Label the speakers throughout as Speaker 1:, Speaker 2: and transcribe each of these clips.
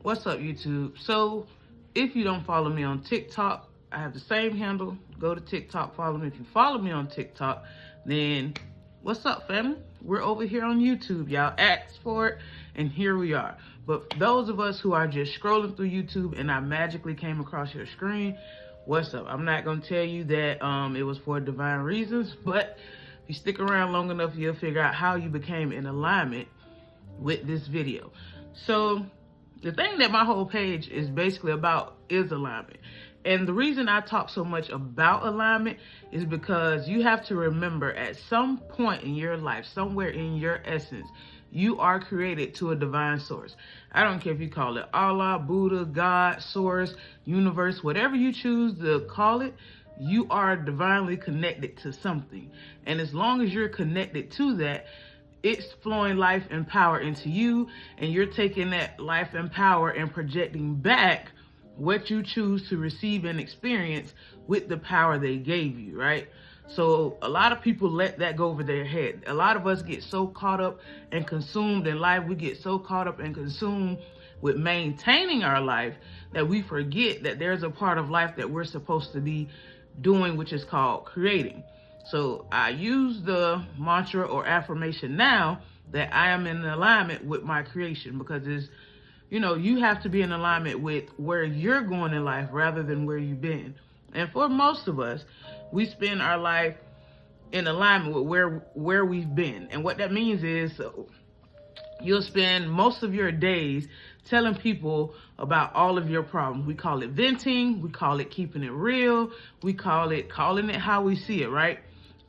Speaker 1: What's up, YouTube? So, if you don't follow me on TikTok, I have the same handle. Go to TikTok, follow me. If you follow me on TikTok, then what's up, family? We're over here on YouTube. Y'all asked for it, and here we are. But those of us who are just scrolling through YouTube and I magically came across your screen, what's up? I'm not going to tell you that it was for divine reasons, but if you stick around long enough, you'll figure out how you became in alignment with this video. So, the thing that my whole page is basically about is alignment. And the reason I talk so much about alignment is because you have to remember at some point in your life, somewhere in your essence, you are created to a divine source. I don't care if you call it Allah, Buddha, God, source, universe, whatever you choose to call it, you are divinely connected to something. And as long as you're connected to that, it's flowing life and power into you, and you're taking that life and power and projecting back what you choose to receive and experience with the power they gave you, right? So a lot of people let that go over their head. A lot of us get so caught up and consumed in life, we get so caught up and consumed with maintaining our life that we forget that there's a part of life that we're supposed to be doing, which is called creating. So I use the mantra or affirmation now that I am in alignment with my creation, because it's, you have to be in alignment with where you're going in life rather than where you've been. And for most of us, we spend our life in alignment with where we've been. And what that means is you'll spend most of your days telling people about all of your problems. We call it venting. We call it keeping it real. We call it calling it how we see it, right?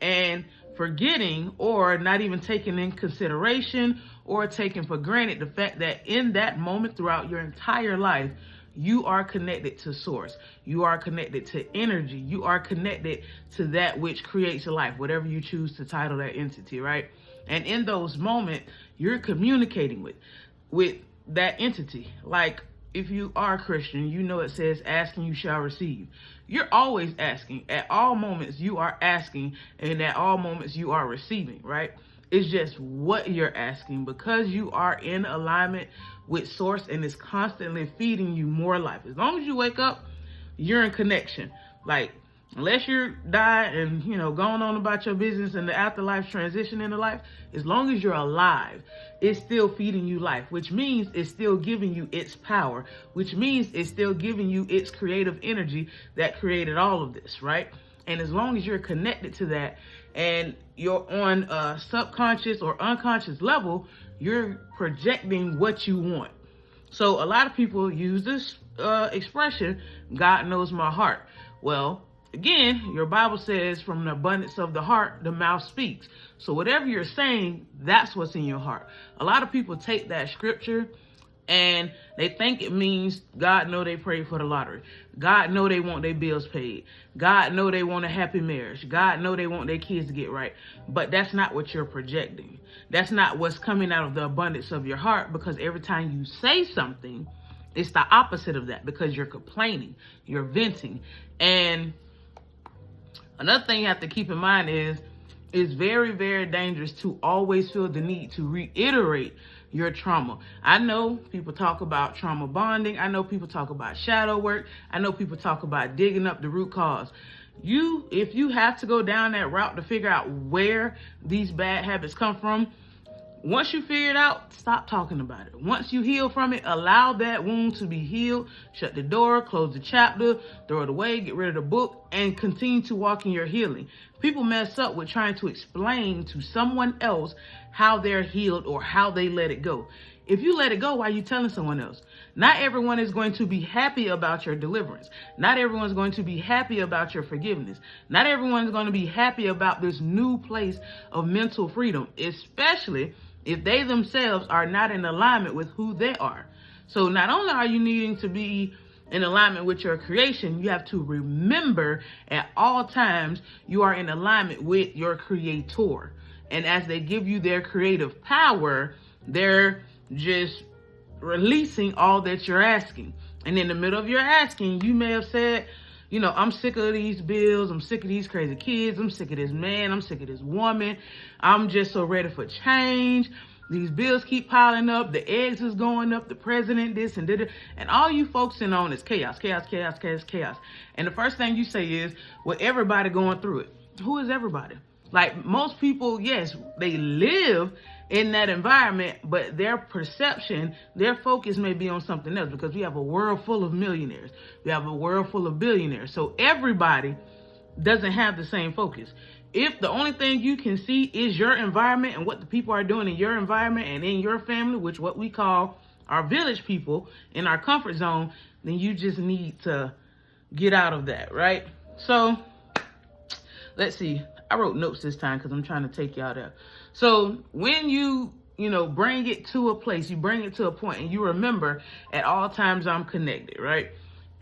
Speaker 1: And forgetting or not even taking in consideration or taking for granted the fact that in that moment throughout your entire life, you are connected to source. You are connected to energy. You are connected to that which creates your life, whatever you choose to title that entity, right? And in those moments, you're communicating with that entity. Like, if you are Christian, it says, ask and you shall receive. You're always asking. At all moments, you are asking, and at all moments, you are receiving, right? It's just what you're asking, because you are in alignment with source and it's constantly feeding you more life. As long as you wake up, you're in connection. Like, unless you're dying and, going on about your business and the afterlife transition into life, as long as you're alive, it's still feeding you life, which means it's still giving you its power, which means it's still giving you its creative energy that created all of this, right? And as long as you're connected to that and you're on a subconscious or unconscious level, you're projecting what you want. So a lot of people use this expression, God knows my heart. Well, again, your Bible says from the abundance of the heart, the mouth speaks. So whatever you're saying, that's what's in your heart. A lot of people take that scripture and they think it means God know they prayed for the lottery. God know they want their bills paid. God know they want a happy marriage. God know they want their kids to get right. But that's not what you're projecting. That's not what's coming out of the abundance of your heart, because every time you say something, it's the opposite of that, because you're complaining, you're venting. And another thing you have to keep in mind is it's very, very dangerous to always feel the need to reiterate your trauma. I know people talk about trauma bonding. I know people talk about shadow work. I know people talk about digging up the root cause. If you have to go down that route to figure out where these bad habits come from, once you figure it out, stop talking about it. Once you heal from it, allow that wound to be healed. Shut the door, close the chapter, throw it away, get rid of the book, and continue to walk in your healing. People mess up with trying to explain to someone else how they're healed or how they let it go. If you let it go, why are you telling someone else? Not everyone is going to be happy about your deliverance. Not everyone's going to be happy about your forgiveness. Not everyone's going to be happy about this new place of mental freedom, especially if they themselves are not in alignment with who they are. So not only are you needing to be in alignment with your creation, you have to remember at all times you are in alignment with your creator. And as they give you their creative power, they're just releasing all that you're asking. And in the middle of your asking, you may have said, I'm sick of these bills. I'm sick of these crazy kids. I'm sick of this man. I'm sick of this woman. I'm just so ready for change. These bills keep piling up. The eggs is going up. The president this and that. And all you focusing on is chaos, chaos, chaos, chaos, chaos. And the first thing you say is, well, everybody going through it. Who is everybody? Like most people, yes, they live in that environment, but their perception, their focus may be on something else, because we have a world full of millionaires. We have a world full of billionaires. So everybody doesn't have the same focus. If the only thing you can see is your environment and what the people are doing in your environment and in your family, which what we call our village people in our comfort zone, then you just need to get out of that, right? So let's see. I wrote notes this time because I'm trying to take y'all there. So when you bring it to a place, you bring it to a point, and you remember at all times I'm connected, right?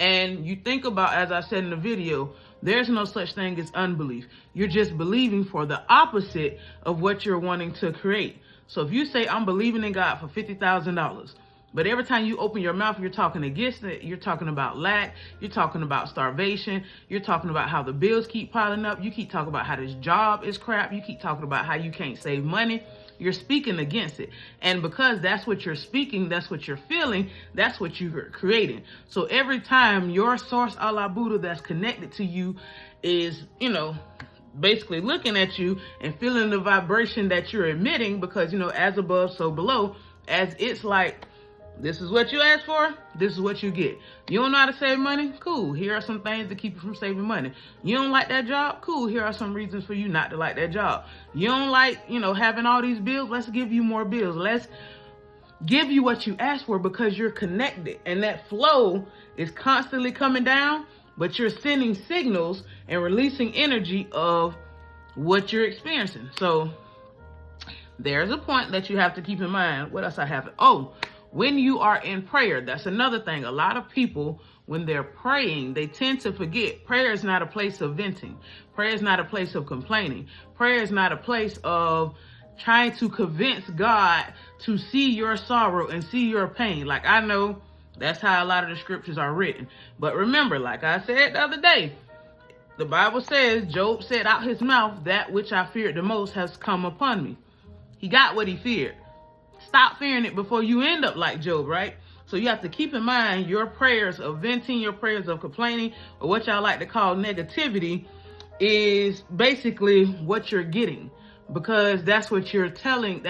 Speaker 1: And you think about, as I said in the video, there's no such thing as unbelief. You're just believing for the opposite of what you're wanting to create. So if you say, I'm believing in God for $50,000, but every time you open your mouth, you're talking against it. You're talking about lack. You're talking about starvation. You're talking about how the bills keep piling up. You keep talking about how this job is crap. You keep talking about how you can't save money. You're speaking against it. And because that's what you're speaking, that's what you're feeling, that's what you're creating. So every time your source a la Buddha that's connected to you is, basically looking at you and feeling the vibration that you're emitting, because, as above, so below, as it's like, this is what you asked for, this is what you get. You don't know how to save money? Cool. Here are some things to keep you from saving money. You don't like that job? Cool. Here are some reasons for you not to like that job. You don't like, having all these bills? Let's give you more bills. Let's give you what you asked for, because you're connected. And that flow is constantly coming down, but you're sending signals and releasing energy of what you're experiencing. So there's a point that you have to keep in mind. What else I have? Oh, when you are in prayer, that's another thing. A lot of people, when they're praying, they tend to forget. Prayer is not a place of venting. Prayer is not a place of complaining. Prayer is not a place of trying to convince God to see your sorrow and see your pain. Like, I know that's how a lot of the scriptures are written. But remember, like I said the other day, the Bible says, Job said out his mouth, that which I feared the most has come upon me. He got what he feared. Stop fearing it before you end up like Job, right? So you have to keep in mind your prayers of venting, your prayers of complaining, or what y'all like to call negativity, is basically what you're getting, because that's what you're telling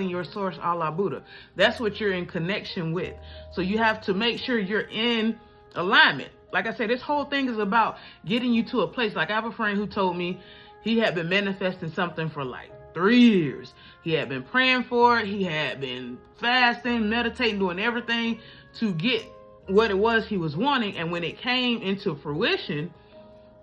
Speaker 1: your source a la Buddha. That's what you're in connection with. So you have to make sure you're in alignment. Like I said, this whole thing is about getting you to a place. Like, I have a friend who told me he had been manifesting something for like 3 years. He had been praying for it. He had been fasting, meditating, doing everything to get what it was he was wanting. And when it came into fruition,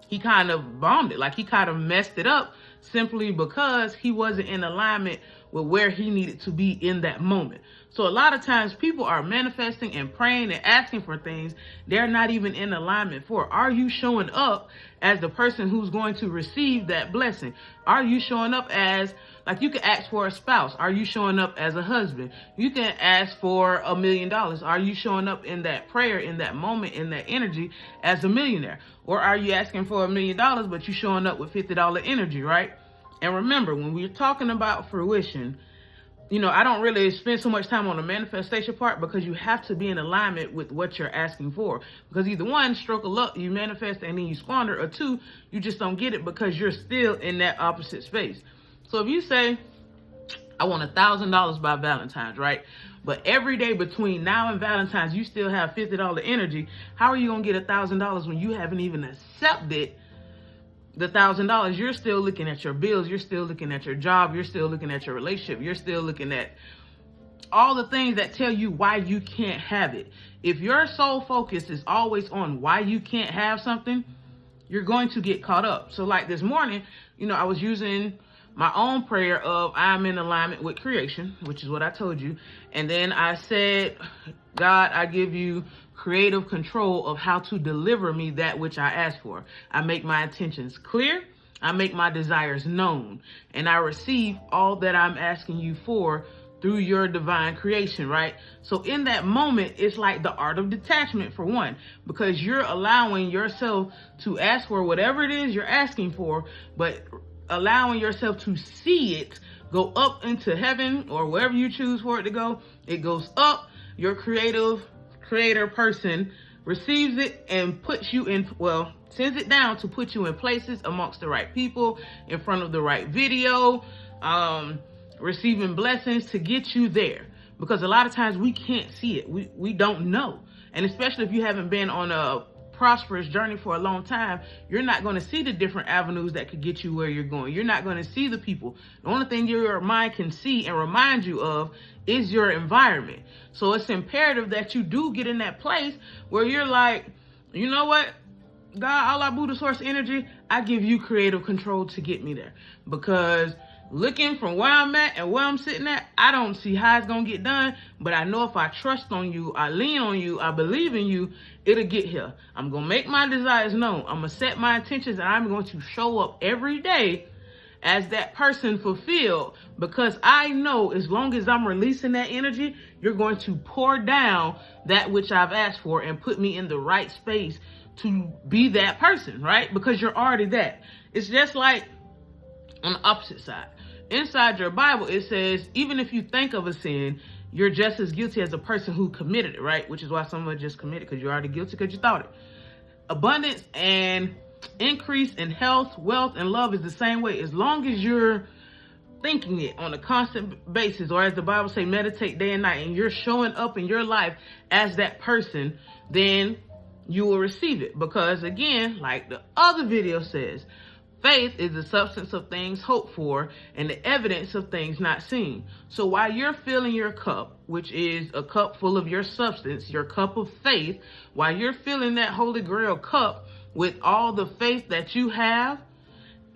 Speaker 1: he kind of bombed it. Like, he kind of messed it up simply because he wasn't in alignment with where he needed to be in that moment. So a lot of times people are manifesting and praying and asking for things they're not even in alignment for. Are you showing up as the person who's going to receive that blessing? Are you showing up as, like, you can ask for a spouse? Are you showing up as a husband? You can ask for $1 million. Are you showing up in that prayer, in that moment, in that energy as a millionaire? Or are you asking for $1 million, but you showing up with $50 energy, right? And remember, when we're talking about fruition, I don't really spend so much time on the manifestation part, because you have to be in alignment with what you're asking for. Because either one, stroke of luck, you manifest and then you squander, or two, you just don't get it because you're still in that opposite space. So if you say, I want $1,000 by Valentine's, right? But every day between now and Valentine's, you still have $50 energy. How are you going to get $1,000 when you haven't even accepted the $1,000? You're still looking at your bills. You're still looking at your job. You're still looking at your relationship. You're still looking at all the things that tell you why you can't have it. If your sole focus is always on why you can't have something, you're going to get caught up. So like this morning, I was using my own prayer of I'm in alignment with creation, which is what I told you. And then I said, God, I give you creative control of how to deliver me that which I ask for. I make my intentions clear. I make my desires known. And I receive all that I'm asking you for through your divine creation, right? So in that moment, it's like the art of detachment, for one, because you're allowing yourself to ask for whatever it is you're asking for, but allowing yourself to see it go up into heaven or wherever you choose for it to go. It goes up. Your creator person receives it and puts you in, well, sends it down to put you in places amongst the right people, in front of the right video, receiving blessings to get you there. Because a lot of times we can't see it. We don't know. And especially if you haven't been on a prosperous journey for a long time, you're not going to see the different avenues that could get you where you're going. You're not going to see the people. The only thing your mind can see and remind you of is your environment. So it's imperative that you do get in that place where you're like, you know what? God, Allah, Buddha, Source, Energy, I give you creative control to get me there. Because looking from where I'm at and where I'm sitting at, I don't see how it's going to get done. But I know if I trust on you, I lean on you, I believe in you, it'll get here. I'm going to make my desires known. I'm going to set my intentions, and I'm going to show up every day as that person fulfilled, because I know as long as I'm releasing that energy, you're going to pour down that which I've asked for and put me in the right space to be that person, right? Because you're already that. It's just like on the opposite side. Inside your Bible, it says, even if you think of a sin, you're just as guilty as a person who committed it, right? Which is why someone just committed, because you're already guilty because you thought it. Abundance and increase in health, wealth, and love is the same way. As long as you're thinking it on a constant basis, or as the Bible say, meditate day and night, and you're showing up in your life as that person, then you will receive it. Because again, like the other video says, faith is the substance of things hoped for and the evidence of things not seen. So while you're filling your cup, which is a cup full of your substance, your cup of faith, while you're filling that Holy Grail cup with all the faith that you have,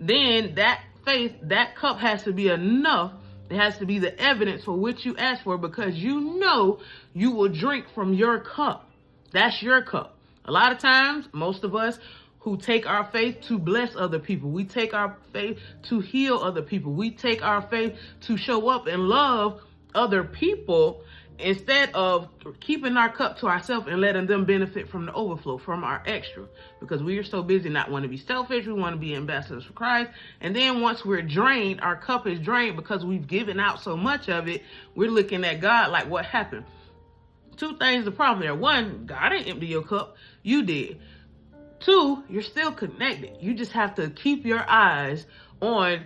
Speaker 1: then that faith, that cup has to be enough. It has to be the evidence for which you ask for, because you know you will drink from your cup. That's your cup. A lot of times, most of us who take our faith to bless other people, we take our faith to heal other people, we take our faith to show up and love other people, instead of keeping our cup to ourselves and letting them benefit from the overflow, from our extra. Because we are so busy not wanting to be selfish, we want to be ambassadors for Christ. And then once we're drained, our cup is drained because we've given out so much of it, we're looking at God like, what happened? Two things the problem there. One, God didn't empty your cup, you did. Two, you're still connected. You just have to keep your eyes on,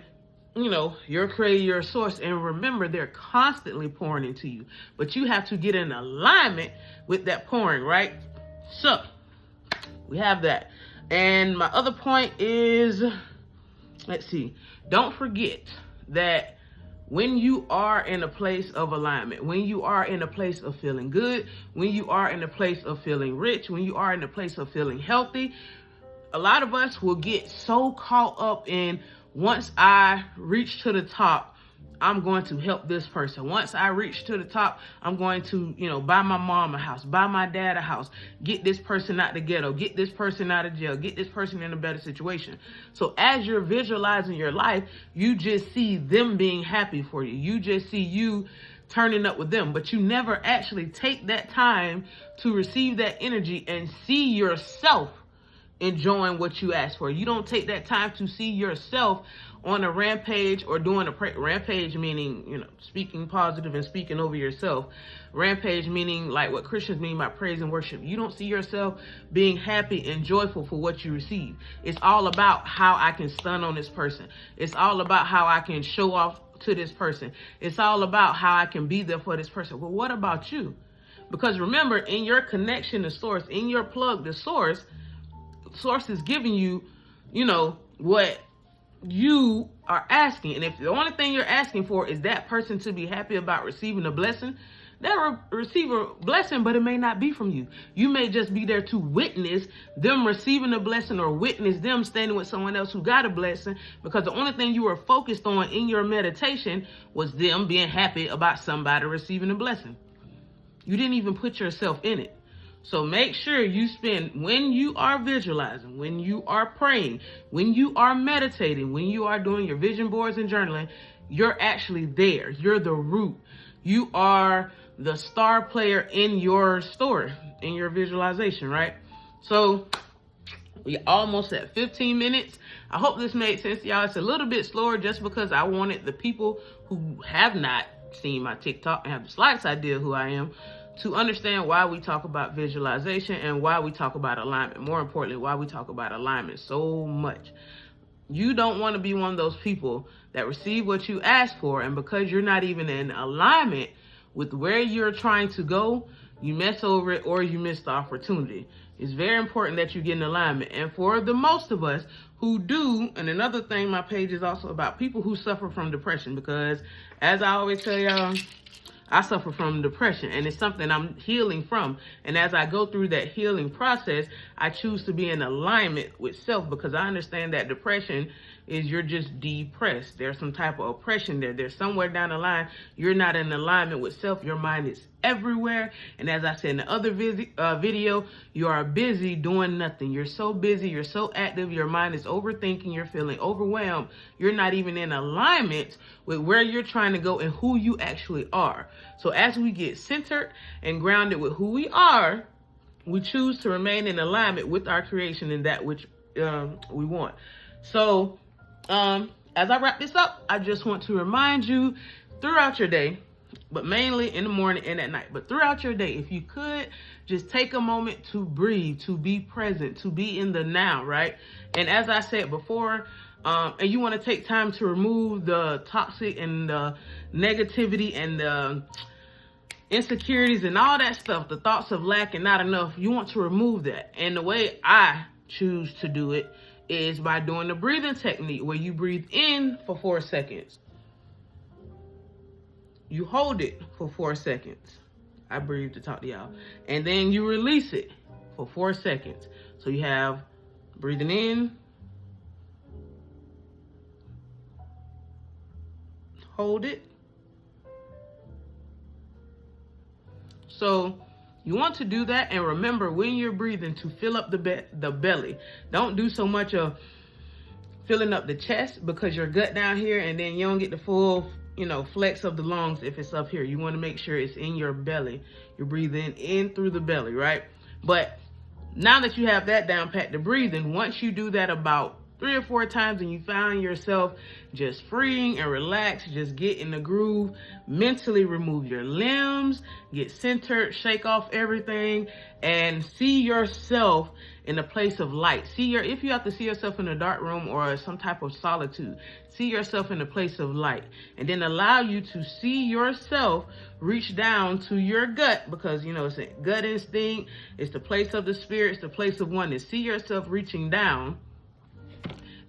Speaker 1: your creator, your source, and remember they're constantly pouring into you. But you have to get in alignment with that pouring, right? So we have that. And my other point is, let's see, don't forget that when you are in a place of alignment, when you are in a place of feeling good, when you are in a place of feeling rich, when you are in a place of feeling healthy, a lot of us will get so caught up in, once I reach to the top, I'm going to help this person. Once I reach to the top, I'm going to, buy my mom a house, buy my dad a house, get this person out the ghetto, get this person out of jail, get this person in a better situation. So as you're visualizing your life, you just see them being happy for you. You just see you turning up with them, but you never actually take that time to receive that energy and see yourself enjoying what you asked for. You don't take that time to see yourself on a rampage, or doing a rampage, meaning, speaking positive and speaking over yourself. Rampage meaning like what Christians mean by praise and worship. You don't see yourself being happy and joyful for what you receive. It's all about how I can stun on this person. It's all about how I can show off to this person. It's all about how I can be there for this person. Well, what about you? Because remember, in your connection to source, in your plug to source is giving you, what you are asking. And if the only thing you're asking for is that person to be happy about receiving a blessing, they'll receive a blessing, but it may not be from you. You may just be there to witness them receiving a blessing, or witness them standing with someone else who got a blessing, because the only thing you were focused on in your meditation was them being happy about somebody receiving a blessing. You didn't even put yourself in it. So make sure you spend, when you are visualizing, when you are praying, when you are meditating, when you are doing your vision boards and journaling, you're actually there. You're the root. You are the star player in your story, in your visualization, right? So We almost at 15 minutes. I hope this made sense to y'all. It's a little bit slower just because I wanted the people who have not seen my TikTok and have the slightest idea who I am to understand why we talk about visualization and why we talk about alignment. More importantly, why we talk about alignment so much. You don't want to be one of those people that receive what you ask for, and because you're not even in alignment with where you're trying to go, you mess over it or you miss the opportunity. It's very important that you get in alignment. And for the most of us who do, and another thing, my page is also about people who suffer from depression, because as I always tell y'all, I suffer from depression, and it's something I'm healing from. And as I go through that healing process, I choose to be in alignment with self, because I understand that depression is you're just depressed. There's some type of oppression there. There's somewhere down the line, you're not in alignment with self. Your mind is everywhere. And as I said in the other video, you are busy doing nothing. You're so busy. You're so active. Your mind is overthinking. You're feeling overwhelmed. You're not even in alignment with where you're trying to go and who you actually are. So as we get centered and grounded with who we are, we choose to remain in alignment with our creation and that which we want. So as I wrap this up, I just want to remind you throughout your day, but mainly in the morning and at night, but throughout your day, if you could just take a moment to breathe, to be present, to be in the now, right? And as I said before, and you want to take time to remove the toxic and the negativity and the insecurities and all that stuff, the thoughts of lack and not enough, you want to remove that. And the way I choose to do it is by doing the breathing technique, where you breathe in for 4 seconds. You hold it for 4 seconds. I breathe to talk to y'all. And then you release it for 4 seconds. So you have breathing in, hold it. So you want to do that, and remember when you're breathing to fill up the belly. Don't do so much of filling up the chest, because your gut down here, and then you don't get the full, flex of the lungs if it's up here. You want to make sure it's in your belly. You're breathing in through the belly, right? But now that you have that down pat, the breathing, once you do that about 3 or 4 times and you find yourself just freeing and relaxed, just get in the groove, mentally remove your limbs, get centered, shake off everything, and see yourself in a place of light. If you have to see yourself in a dark room or some type of solitude, see yourself in a place of light, and then allow you to see yourself reach down to your gut, because it's a gut instinct, it's the place of the spirit, it's the place of oneness. See yourself reaching down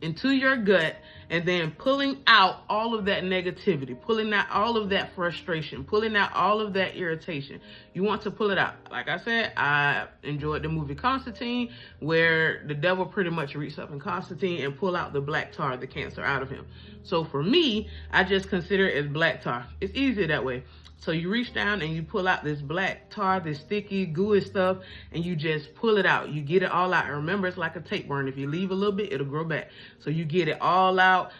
Speaker 1: into your gut, and then pulling out all of that negativity, pulling out all of that frustration, pulling out all of that irritation. You want to pull it out. Like I said, I enjoyed the movie Constantine, where the devil pretty much reached up in Constantine and pull out the black tar, the cancer, out of him. So for me, I just consider it as black tar. It's easier that way. So you reach down and you pull out this black tar, this sticky, gooey stuff, and you just pull it out. You get it all out. And remember, it's like a tapeworm. If you leave a little bit, it'll grow back. So you get it all out.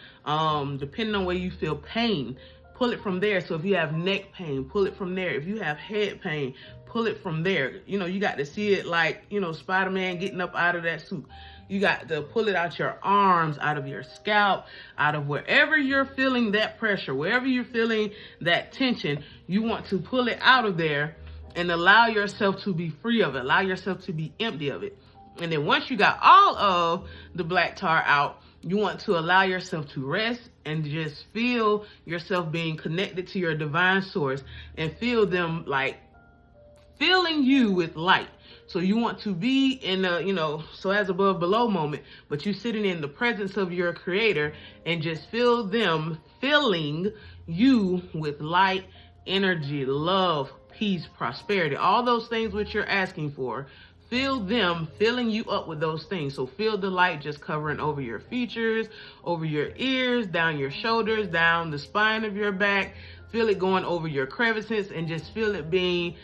Speaker 1: Depending on where you feel pain, pull it from there. So if you have neck pain, pull it from there. If you have head pain, pull it from there. You got to see it like, Spider-Man getting up out of that suit. You got to pull it out your arms, out of your scalp, out of wherever you're feeling that pressure, wherever you're feeling that tension. You want to pull it out of there and allow yourself to be free of it. Allow yourself to be empty of it. And then once you got all of the black tar out, you want to allow yourself to rest and just feel yourself being connected to your divine source, and feel them like filling you with light. So you want to be in a, so as above, below moment, but you're sitting in the presence of your creator, and just feel them filling you with light, energy, love, peace, prosperity, all those things which you're asking for. Feel them filling you up with those things. So feel the light just covering over your features, over your ears, down your shoulders, down the spine of your back. Feel it going over your crevices, and just feel it being,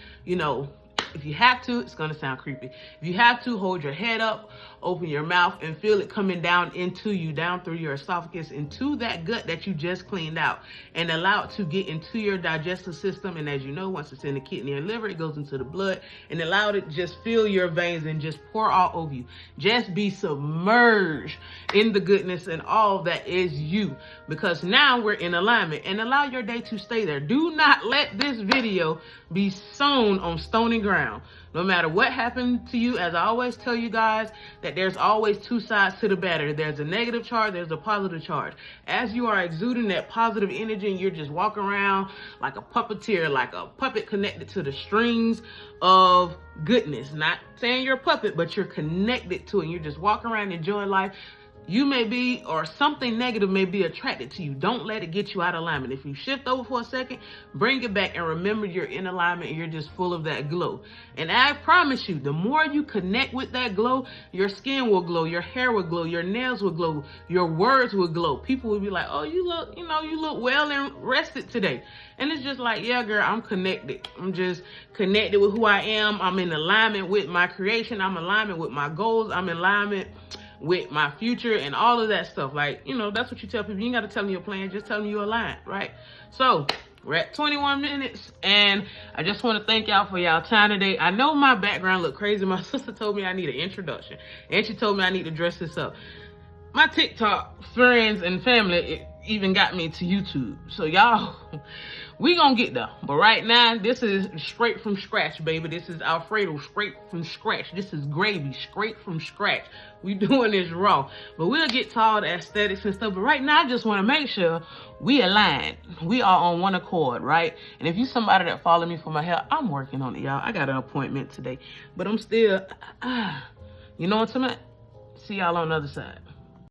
Speaker 1: If you have to, it's gonna sound creepy. If you have to, hold your head up, open your mouth, and feel it coming down into you, down through your esophagus, into that gut that you just cleaned out, and allow it to get into your digestive system. And as you know, once it's in the kidney and liver, it goes into the blood, and allow it to just fill your veins and just pour all over you. Just be submerged in the goodness and all that is you, because now we're in alignment. And allow your day to stay there. Do not let this video be sown on stony ground. No matter what happened to you, as I always tell you guys, that there's always two sides to the battery. There's a negative charge, there's a positive charge. As you are exuding that positive energy and you're just walking around like a puppeteer, like a puppet connected to the strings of goodness. Not saying you're a puppet, but you're connected to it. And you're just walking around enjoying life. You may be, or something negative may be attracted to you. Don't let it get you out of alignment. If you shift over for a second, bring it back and remember you're in alignment and you're just full of that glow. And I promise you, the more you connect with that glow, your skin will glow, your hair will glow, your nails will glow, your words will glow. People will be like, oh, you look well and rested today. And it's just like, yeah, girl, I'm connected. I'm just connected with who I am. I'm in alignment with my creation. I'm in alignment with my goals. I'm in alignment with my future and all of that stuff. Like, that's what you tell people. You ain't got to tell them your plan, just tell them you're aligned, right? So we're at 21 minutes, and I just want to thank y'all for y'all time today. I know my background look crazy. My sister told me I need an introduction, and she told me I need to dress this up. My TikTok friends and family, it even got me to YouTube. So y'all, we gonna get there. But right now, this is straight from scratch, baby. This is Alfredo straight from scratch. This is gravy straight from scratch. We doing this raw. But we'll get to all the aesthetics and stuff. But right now, I just want to make sure we align. We are on one accord, right? And if you somebody that follow me for my hair, I'm working on it, y'all. I got an appointment today. But I'm still, you know what I'm saying? See y'all on the other side.